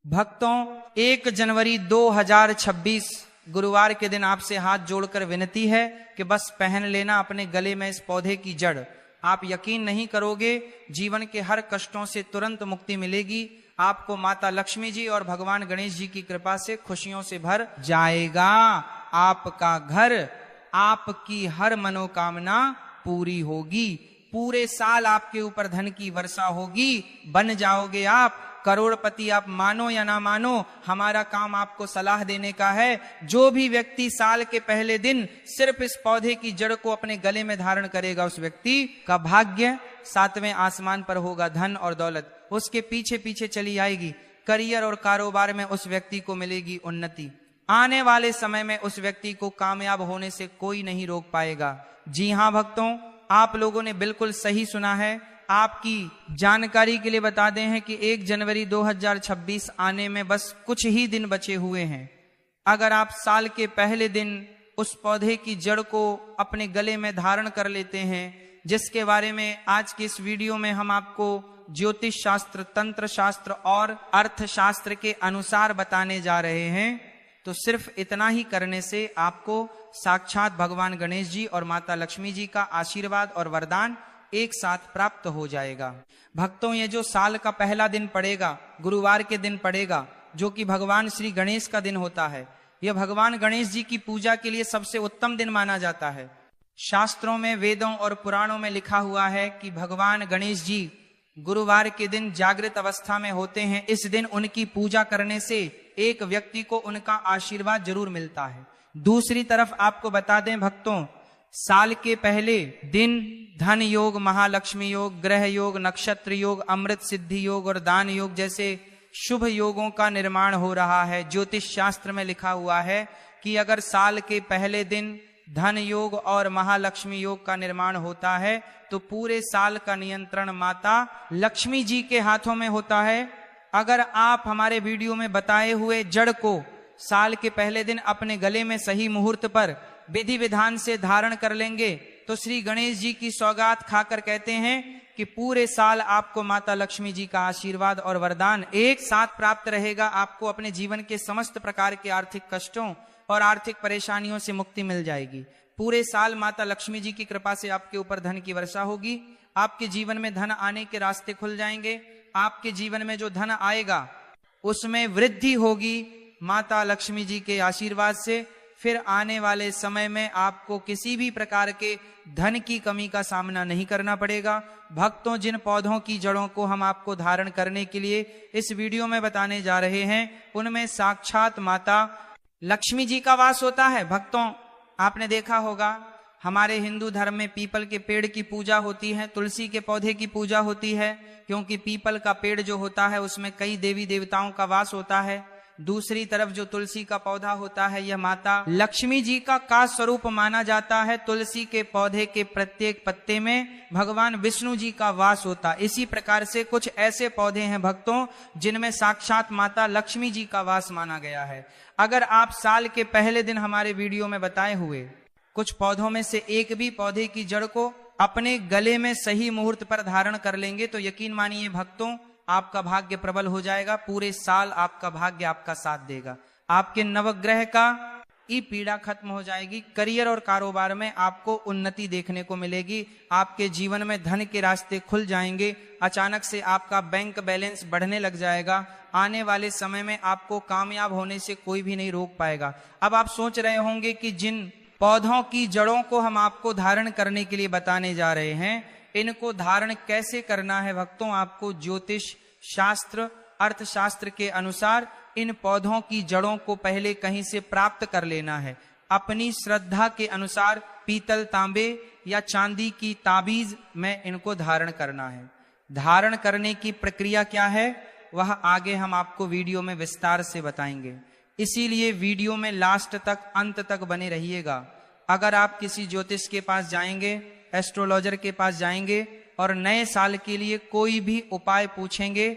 भक्तों, 1 जनवरी 2026 गुरुवार के दिन आपसे हाथ जोड़कर विनती है कि बस पहन लेना अपने गले में इस पौधे की जड़। आप यकीन नहीं करोगे, जीवन के हर कष्टों से तुरंत मुक्ति मिलेगी। आपको माता लक्ष्मी जी और भगवान गणेश जी की कृपा से खुशियों से भर जाएगा आपका घर। आपकी हर मनोकामना पूरी होगी। पूरे साल आपके ऊपर धन की वर्षा होगी। बन जाओगे आप करोड़पति। आप मानो या ना मानो, हमारा काम आपको सलाह देने का है। जो भी व्यक्ति साल के पहले दिन सिर्फ इस पौधे की जड़ को अपने गले में धारण करेगा, उस व्यक्ति का भाग्य 7वें आसमान पर होगा। धन और दौलत उसके पीछे पीछे चली आएगी। करियर और कारोबार में उस व्यक्ति को मिलेगी उन्नति। आने वाले समय में उस व्यक्ति को कामयाब होने से कोई नहीं रोक पाएगा। जी हां भक्तों, आप लोगों ने बिल्कुल सही सुना है। आपकी जानकारी के लिए बता दें हैं कि 1 जनवरी 2026 आने में बस कुछ ही दिन बचे हुए हैं। अगर आप साल के पहले दिन उस पौधे की जड़ को अपने गले में धारण कर लेते हैं, जिसके बारे में आज के इस वीडियो में हम आपको ज्योतिष शास्त्र, तंत्र शास्त्र और अर्थशास्त्र के अनुसार बताने जा रहे हैं, तो सिर्फ इतना ही करने से आपको साक्षात भगवान गणेश जी और माता लक्ष्मी जी का आशीर्वाद और वरदान एक साथ प्राप्त हो जाएगा। भक्तों, ये जो साल का पहला दिन पड़ेगा, गुरुवार के दिन पड़ेगा, जो कि भगवान श्री गणेश का दिन होता है, यह भगवान गणेश जी की पूजा के लिए सबसे उत्तम दिन माना जाता है। शास्त्रों में, वेदों और पुराणों में लिखा हुआ है कि भगवान गणेश जी गुरुवार के दिन जागृत अवस्था में होते हैं। इस दिन उनकी पूजा करने से एक व्यक्ति को उनका आशीर्वाद जरूर मिलता है। दूसरी तरफ आपको बता दें भक्तों, साल के पहले दिन धन योग, महालक्ष्मी योग, ग्रह योग, नक्षत्र योग, अमृत सिद्धि योग और दान योग जैसे शुभ योगों का निर्माण हो रहा है। ज्योतिष शास्त्र में लिखा हुआ है कि अगर साल के पहले दिन धन योग और महालक्ष्मी योग का निर्माण होता है तो पूरे साल का नियंत्रण माता लक्ष्मी जी के हाथों में होता है। अगर आप हमारे वीडियो में बताए हुए जड़ को साल के पहले दिन अपने गले में सही मुहूर्त पर विधि विधान से धारण कर लेंगे तो श्री गणेश जी की सौगात खाकर कहते हैं कि पूरे साल आपको माता लक्ष्मी जी का आशीर्वाद और वरदान एक साथ प्राप्त रहेगा। आपको अपने जीवन के समस्त प्रकार के आर्थिक कष्टों और आर्थिक परेशानियों से मुक्ति मिल जाएगी। पूरे साल माता लक्ष्मी जी की कृपा से आपके ऊपर धन की वर्षा होगी। आपके जीवन में धन आने के रास्ते खुल जाएंगे। आपके जीवन में जो धन आएगा उसमें वृद्धि होगी माता लक्ष्मी जी के आशीर्वाद से। फिर आने वाले समय में आपको किसी भी प्रकार के धन की कमी का सामना नहीं करना पड़ेगा। भक्तों, जिन पौधों की जड़ों को हम आपको धारण करने के लिए इस वीडियो में बताने जा रहे हैं, उनमें साक्षात माता लक्ष्मी जी का वास होता है। भक्तों, आपने देखा होगा हमारे हिंदू धर्म में पीपल के पेड़ की पूजा होती है, तुलसी के पौधे की पूजा होती है, क्योंकि पीपल का पेड़ जो होता है उसमें कई देवी देवताओं का वास होता है। दूसरी तरफ जो तुलसी का पौधा होता है, यह माता लक्ष्मी जी का स्वरूप माना जाता है। तुलसी के पौधे के प्रत्येक पत्ते में भगवान विष्णु जी का वास होता है। इसी प्रकार से कुछ ऐसे पौधे हैं भक्तों जिनमें साक्षात माता लक्ष्मी जी का वास माना गया है। अगर आप साल के पहले दिन हमारे वीडियो में बताए हुए कुछ पौधों में से एक भी पौधे की जड़ को अपने गले में सही मुहूर्त पर धारण कर लेंगे तो यकीन मानिए भक्तों, आपका भाग्य प्रबल हो जाएगा। पूरे साल आपका भाग्य आपका साथ देगा। आपके नवग्रह का ई पीड़ा खत्म हो जाएगी। करियर और कारोबार में आपको उन्नति देखने को मिलेगी। आपके जीवन में धन के रास्ते खुल जाएंगे। अचानक से आपका बैंक बैलेंस बढ़ने लग जाएगा। आने वाले समय में आपको कामयाब होने से कोई भी नहीं रोक पाएगा। अब आप सोच रहे होंगे कि जिन पौधों की जड़ों को हम आपको धारण करने के लिए बताने जा रहे हैं, इनको धारण कैसे करना है भक्तों, आपको ज्योतिष शास्त्र, अर्थशास्त्र के अनुसार इन पौधों की जड़ों को पहले कहीं से प्राप्त कर लेना है। अपनी श्रद्धा के अनुसार पीतल, तांबे या चांदी की ताबीज में इनको धारण करना है। धारण करने की प्रक्रिया क्या है वह आगे हम आपको वीडियो में विस्तार से बताएंगे, इसीलिए वीडियो में लास्ट तक, अंत तक बने रहिएगा। अगर आप किसी ज्योतिष के पास जाएंगे, एस्ट्रोलॉजर के पास जाएंगे और नए साल के लिए कोई भी उपाय पूछेंगे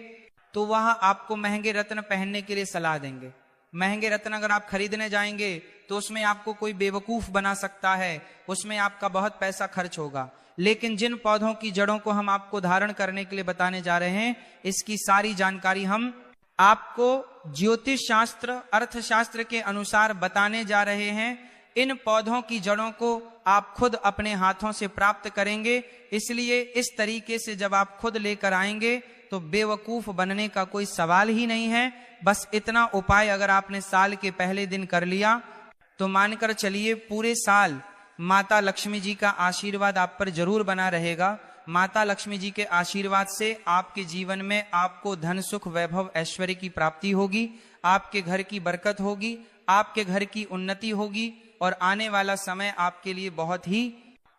तो वह आपको महंगे रत्न पहनने के लिए सलाह देंगे। महंगे रत्न अगर आप खरीदने जाएंगे तो उसमें आपको कोई बेवकूफ बना सकता है, उसमें आपका बहुत पैसा खर्च होगा। लेकिन जिन पौधों की जड़ों को हम आपको धारण करने के लिए बताने जा रहे हैं, इसकी सारी जानकारी हम आपको ज्योतिष शास्त्र, अर्थशास्त्र के अनुसार बताने जा रहे हैं। इन पौधों की जड़ों को आप खुद अपने हाथों से प्राप्त करेंगे। इसलिए इस तरीके से जब आप खुद लेकर आएंगे तो बेवकूफ बनने का कोई सवाल ही नहीं है। बस इतना उपाय अगर आपने साल के पहले दिन कर लिया तो मानकर चलिए पूरे साल माता लक्ष्मी जी का आशीर्वाद आप पर जरूर बना रहेगा। माता लक्ष्मी जी के आशीर्वाद से आपके जीवन में आपको धन, सुख, वैभव, ऐश्वर्य की प्राप्ति होगी, आपके घर की बरकत होगी, आपके घर की उन्नति होगी और आने वाला समय आपके लिए बहुत ही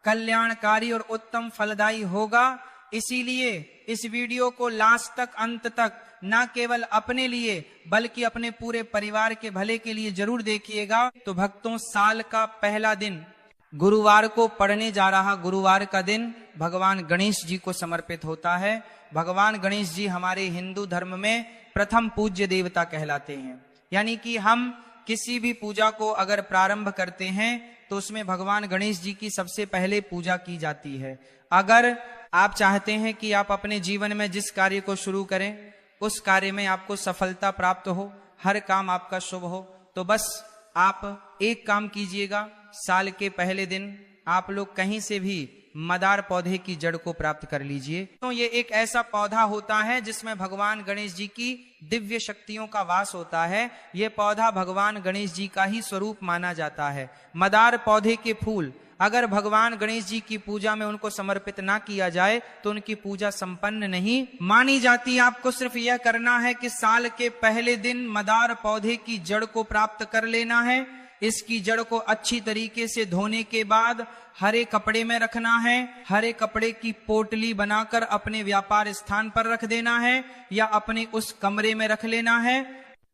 कल्याणकारी और उत्तम फलदायी होगा। इसीलिए इस वीडियो को लास्ट तक, अंत तक न केवल अपने लिए बल्कि अपने पूरे परिवार के भले के लिए जरूर देखिएगा। तो भक्तों, साल का पहला दिन गुरुवार को पड़ने जा रहा गुरुवार का दिन भगवान गणेश जी को समर्पित होता है। भगवान गणेश जी हमारे हिंदू धर्म में प्रथम पूज्य देवता कहलाते हैं। यानी कि हम किसी भी पूजा को अगर प्रारंभ करते हैं तो उसमें भगवान गणेश जी की सबसे पहले पूजा की जाती है। अगर आप चाहते हैं कि आप अपने जीवन में जिस कार्य को शुरू करें उस कार्य में आपको सफलता प्राप्त हो, हर काम आपका शुभ हो, तो बस आप एक काम कीजिएगा। साल के पहले दिन आप लोग कहीं से भी मदार पौधे की जड़ को प्राप्त कर लीजिए। तो ये एक ऐसा पौधा होता है जिसमें भगवान गणेश जी की दिव्य शक्तियों का वास होता है। ये पौधा भगवान गणेश जी का ही स्वरूप माना जाता है। मदार पौधे के फूल अगर भगवान गणेश जी की पूजा में उनको समर्पित ना किया जाए तो उनकी पूजा संपन्न नहीं मानी जाती। आपको सिर्फ यह करना है कि साल के पहले दिन मदार पौधे की जड़ को प्राप्त कर लेना है। इसकी जड़ को अच्छी तरीके से धोने के बाद हरे कपड़े में रखना है। हरे कपड़े की पोटली बनाकर अपने व्यापार स्थान पर रख देना है या अपने उस कमरे में रख लेना है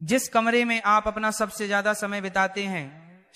जिस कमरे में आप अपना सबसे ज्यादा समय बिताते हैं।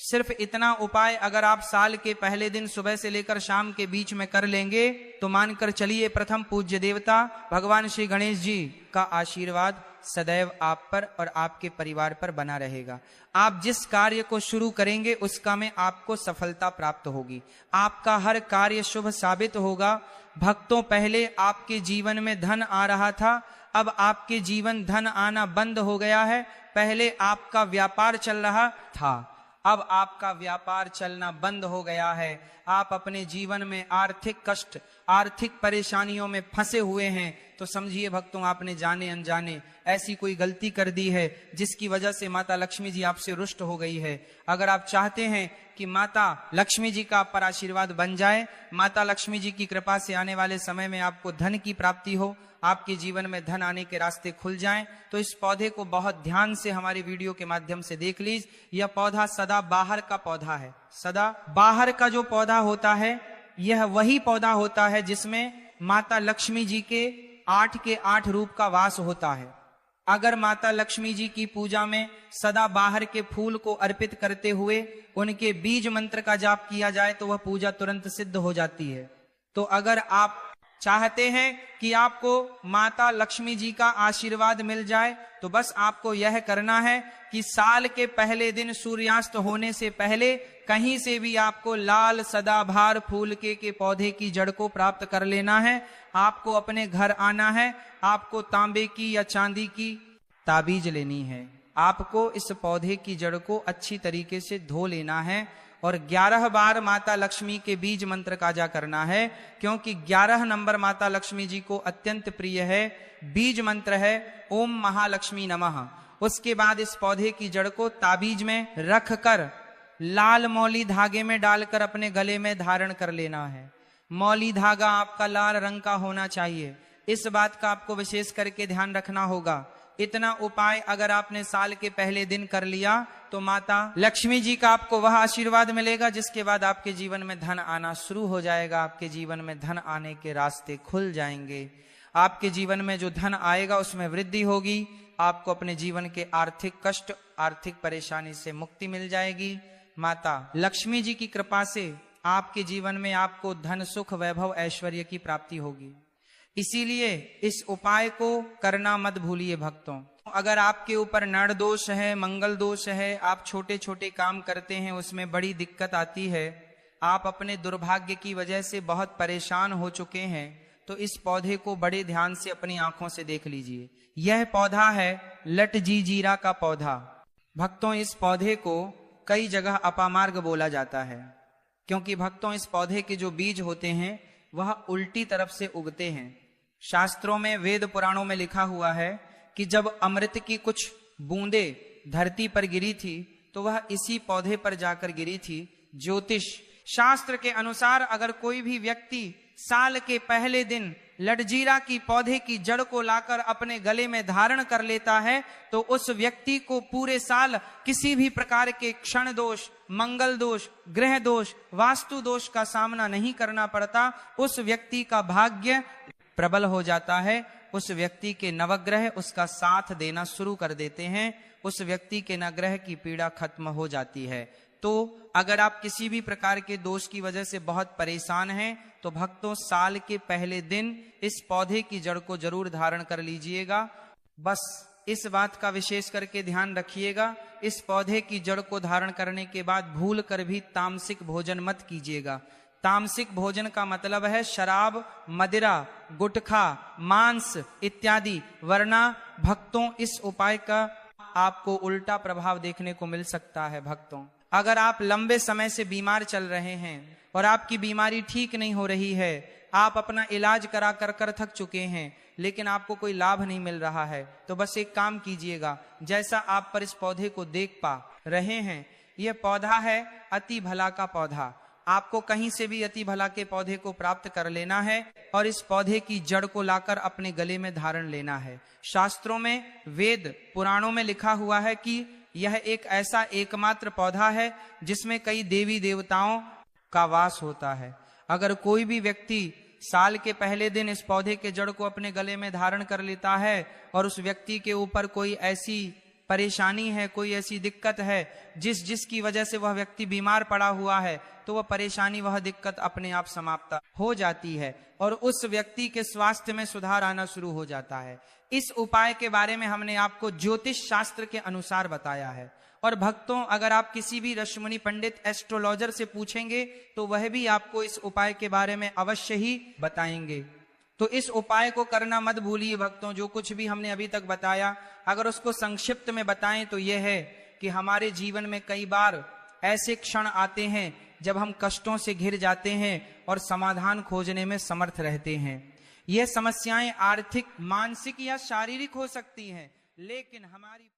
सिर्फ इतना उपाय अगर आप साल के पहले दिन सुबह से लेकर शाम के बीच में कर लेंगे तो मानकर चलिए प्रथम पूज्य देवता भगवान श्री गणेश जी का आशीर्वाद सदैव आप पर और आपके परिवार पर बना रहेगा। आप जिस कार्य को शुरू करेंगे उसका में आपको सफलता प्राप्त होगी। आपका हर कार्य शुभ साबित होगा। भक्तों, पहले आपके जीवन में धन आ रहा था, अब आपके जीवन धन आना बंद हो गया है। पहले आपका व्यापार चल रहा था, अब आपका व्यापार चलना बंद हो गया है। आप अपने जीवन में आर्थिक कष्ट, आर्थिक परेशानियों में फंसे हुए हैं। तो समझिए भक्तों, आपने जाने अनजाने ऐसी कोई गलती कर दी है जिसकी वजह से माता लक्ष्मी जी आपसे रुष्ट हो गई है। अगर आप चाहते हैं कि माता लक्ष्मी जी का आप पर आशीर्वाद बन जाए, माता लक्ष्मी जी की कृपा से आने वाले समय में आपको धन की प्राप्ति हो, आपके जीवन में धन आने के रास्ते खुल जाएं, तो इस पौधे को बहुत ध्यान से हमारे वीडियो के माध्यम से देख लीजिए। यह पौधा सदा बाहर का पौधा है। सदा बाहर का जो पौधा होता है यह वही पौधा होता है जिसमें माता लक्ष्मी जी के 8 के 8 रूप का वास होता है। अगर माता लक्ष्मी जी की पूजा में सदा बाहर के फूल को अर्पित करते हुए उनके बीज मंत्र का जाप किया जाए तो वह पूजा तुरंत सिद्ध हो जाती है। तो अगर आप चाहते हैं कि आपको माता लक्ष्मी जी का आशीर्वाद मिल जाए तो बस आपको यह करना है कि साल के पहले दिन सूर्यास्त होने से पहले कहीं से भी आपको लाल सदाबहार फूल के पौधे की जड़ को प्राप्त कर लेना है। आपको अपने घर आना है, आपको तांबे की या चांदी की ताबीज लेनी है। आपको इस पौधे की जड़ को अच्छी तरीके से धो लेना है और 11 बार माता लक्ष्मी के बीज मंत्र का जा करना है, क्योंकि 11 नंबर माता लक्ष्मी जी को अत्यंत प्रिय है। बीज मंत्र है ओम महालक्ष्मी नमः। उसके बाद इस पौधे की जड़ को ताबीज में रखकर लाल मौली धागे में डालकर अपने गले में धारण कर लेना है। मौली धागा आपका लाल रंग का होना चाहिए, इस बात का आपको विशेष करके ध्यान रखना होगा। इतना उपाय अगर आपने साल के पहले दिन कर लिया तो माता लक्ष्मी जी का आपको वह आशीर्वाद मिलेगा जिसके बाद आपके जीवन में धन आना शुरू हो जाएगा। आपके जीवन में धन आने के रास्ते खुल जाएंगे। आपके जीवन में जो धन आएगा उसमें वृद्धि होगी। आपको अपने जीवन के आर्थिक कष्ट, आर्थिक परेशानी से मुक्ति मिल जाएगी। माता लक्ष्मी जी की कृपा से आपके जीवन में आपको धन, सुख, वैभव, ऐश्वर्य की प्राप्ति होगी। इसीलिए इस उपाय को करना मत भूलिए भक्तों। अगर आपके ऊपर नड़ दोष है, मंगल दोष है, आप छोटे छोटे काम करते हैं उसमें बड़ी दिक्कत आती है, आप अपने दुर्भाग्य की वजह से बहुत परेशान हो चुके हैं, तो इस पौधे को बड़े ध्यान से अपनी आंखों से देख लीजिए। यह पौधा है लटजी जीरा का पौधा। भक्तों, इस पौधे को कई जगह अपामार्ग बोला जाता है, क्योंकि भक्तों इस पौधे के जो बीज होते हैं वह उल्टी तरफ से उगते हैं। शास्त्रों में, वेद पुराणों में लिखा हुआ है कि जब अमृत की कुछ बूंदे धरती पर गिरी थी तो वह इसी पौधे पर जाकर गिरी थी। ज्योतिष शास्त्र के अनुसार अगर कोई भी व्यक्ति साल के पहले दिन लटजीरा की पौधे की जड़ को लाकर अपने गले में धारण कर लेता है तो उस व्यक्ति को पूरे साल किसी भी प्रकार के क्षण दोष, मंगल दोष, ग्रह दोष, वास्तु दोष का सामना नहीं करना पड़ता। उस व्यक्ति का भाग्य प्रबल हो जाता है। उस व्यक्ति के नवग्रह उसका साथ देना शुरू कर देते हैं। उस व्यक्ति के नवग्रह की पीड़ा खत्म हो जाती है। तो अगर आप किसी भी प्रकार के दोष की वजह से बहुत परेशान हैं तो भक्तों, साल के पहले दिन इस पौधे की जड़ को जरूर धारण कर लीजिएगा। बस इस बात का विशेष करके ध्यान रखिएगा, इस पौधे की जड़ को धारण करने के बाद भूल कर भी तामसिक भोजन मत कीजिएगा। तामसिक भोजन का मतलब है शराब, मदिरा, गुटखा, मांस इत्यादि। वरना भक्तों, इस उपाय का आपको उल्टा प्रभाव देखने को मिल सकता है। भक्तों, अगर आप लंबे समय से बीमार चल रहे हैं और आपकी बीमारी ठीक नहीं हो रही है, आप अपना इलाज करा कर थक चुके हैं लेकिन आपको कोई लाभ नहीं मिल रहा है, तो बस एक काम कीजिएगा। जैसा आप पर इस पौधे को देख पा रहे हैं, यह पौधा है अति भला का पौधा। आपको कहीं से भी अति भला के पौधे को प्राप्त कर लेना है और इस पौधे की जड़ को लाकर अपने गले में धारण लेना है। शास्त्रों में, वेद पुराणों में लिखा हुआ है कि यह एक ऐसा एकमात्र पौधा है जिसमें कई देवी देवताओं का वास होता है। अगर कोई भी व्यक्ति साल के पहले दिन इस पौधे के जड़ को अपने गले में धारण कर लेता है और उस व्यक्ति के ऊपर कोई ऐसी परेशानी है, कोई ऐसी दिक्कत है जिसकी वजह से वह व्यक्ति बीमार पड़ा हुआ है, तो वह परेशानी, वह दिक्कत अपने आप समाप्त हो जाती है और उस व्यक्ति के स्वास्थ्य में सुधार आना शुरू हो जाता है। इस उपाय के बारे में हमने आपको ज्योतिष शास्त्र के अनुसार बताया है। और भक्तों, अगर आप किसी भी ऋषिमुनि पंडित एस्ट्रोलॉजर से पूछेंगे तो वह भी आपको इस उपाय के बारे में अवश्य ही बताएंगे। तो इस उपाय को करना मत भूलिए भक्तों। जो कुछ भी हमने अभी तक बताया, अगर उसको संक्षिप्त में बताएं तो यह है कि हमारे जीवन में कई बार ऐसे क्षण आते हैं जब हम कष्टों से घिर जाते हैं और समाधान खोजने में समर्थ रहते हैं। यह समस्याएं आर्थिक, मानसिक या शारीरिक हो सकती हैं, लेकिन हमारी